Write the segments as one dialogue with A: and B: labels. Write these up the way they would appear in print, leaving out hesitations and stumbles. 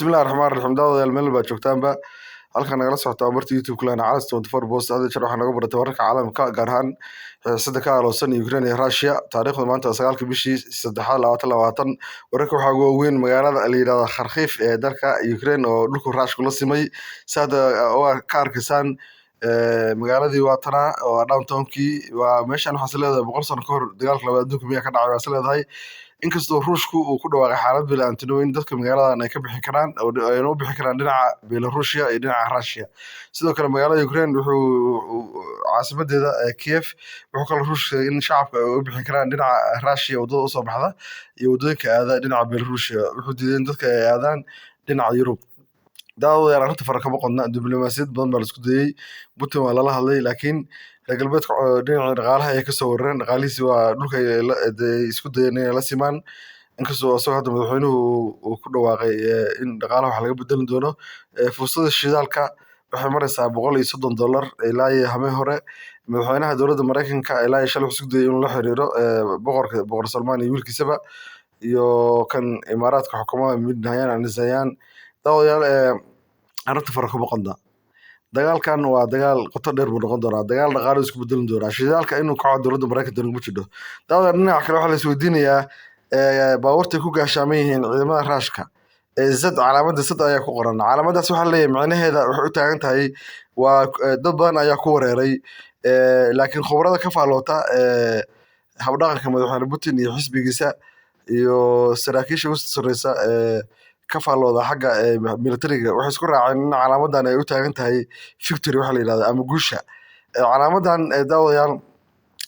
A: bismillahi raxmaani raxiim daawadayaal meel baa joogtaanba halkan nagala socota marta youtube kulana calas 24 bost hadda jeer waxaa naga baratay wararka caalamka gaar ahaan xiisada ka aloosan Ukraine iyo Russia taariikhda maanta 9 bishii 3 wararka waxaa ugu weyn magaalada la yiraahdo Kharkiv ee dalka Ukraine oo dhulka Ruushka la simay saada oo ka arkaysan magaaladii waatana oo downtownkii waa meeshan waxa leedahay 100 sano ka hor dagaalka labaad adduunka miyaa ka dhacay waa leedahay inkastoo Ruushku uu ku dhawaaqay xaalad bilaantino in dadka magaaladan ay ka bixi karaan oo ay u bixi karaan dhinaca Belarus iyo dhinaca Russia sidoo kale magaalada Ukraine wuxuu caasimadeeda Kiev wuxuu kala Ruushka in shacabka ay u bixi karaan dhinaca Russia wadada u soo baxda iyo wadooyinka aada dhinaca Belarus wuxuu diiday in dadka ay aadaan dhinaca Yurub daawadayaal arrinta farqa ma qodna diblomaasiyad badan baa la isku dayay Putin waa lala hadlay laakiin galbeedka dhinaca dhaqaalaha ay ka soo warreen dhaqaalihiisa waa dhulka isku dayeen inay la simaan inkastoo asoo hadda madaxweynuhu uu ku dhawaaqay in dhaqaalaha wax laga bedelin doono fursada shidaalka waxay maraysaa $130 ilaa iyo habeen hore madaxweynaha dowladda Mareykanka ilaa shalay isku dayay inuu la xiriiro boqor Salmaan iyo wiilkiisaba iyo kan Imaaraadka xukuumadda Bin Zayed daawadayaal arrinta farqa ma qodna dagaalkan waa dagaal qoto dheer buu noqon doonaa dagaal dhaqaale isku bedelin doonaa shidaalka inuu kaco dowladda Mareykanka ugu jiro daawada dhinaca kale waxa la isweydiinayaa baabuurta ku gaashaaman yihiin ciidamada Ruushka zad calaamada sad ayaa ku qoran calaamadaas waxa la leeyahay macnaheeda waxay u taagan tahay waa dad badan ayaa ku wareeray laakiin khubarada ka faaloota habdhaqanka madaxweyne Putin iyo xisbigiisa iyo saraakiisha ugu sareysa ka faalooda xagga militariga waxay isku raaceen in calaamadan ay u taagan tahay victory waxa la yiraahdo ama guusha calaamadan daawadayaal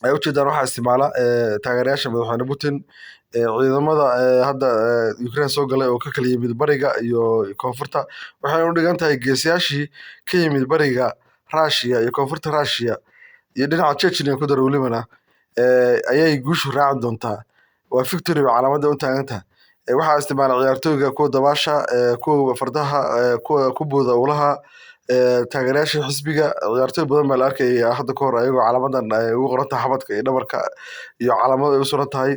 A: ay u jeedaan waxa isticmaala taageerayaasha madaxweyne Putin ciidamada hadda Ukraine soo galay oo ka kala yimid bariga iyo koonfurta waxay u dhigan tahay geesiyaashii ka yimid bariga Russia iyo koonfurta Russia iyo dhinaca Chechnya ku darwlimana ayay guushu raacin doontaa waa victory calaamada u taagan tahay waxaa isticmaala ciyaartooyga kuwa dabaasha kuwa fardaha kuwa ku booda ulaha taageerayaasha xisbiga ciyaartooy badan baa la arkay hadda ka hor ayagoo calaamadan ugu qoran tahay xabadka iyo dhabarka iyo calaamad ay u suran tahay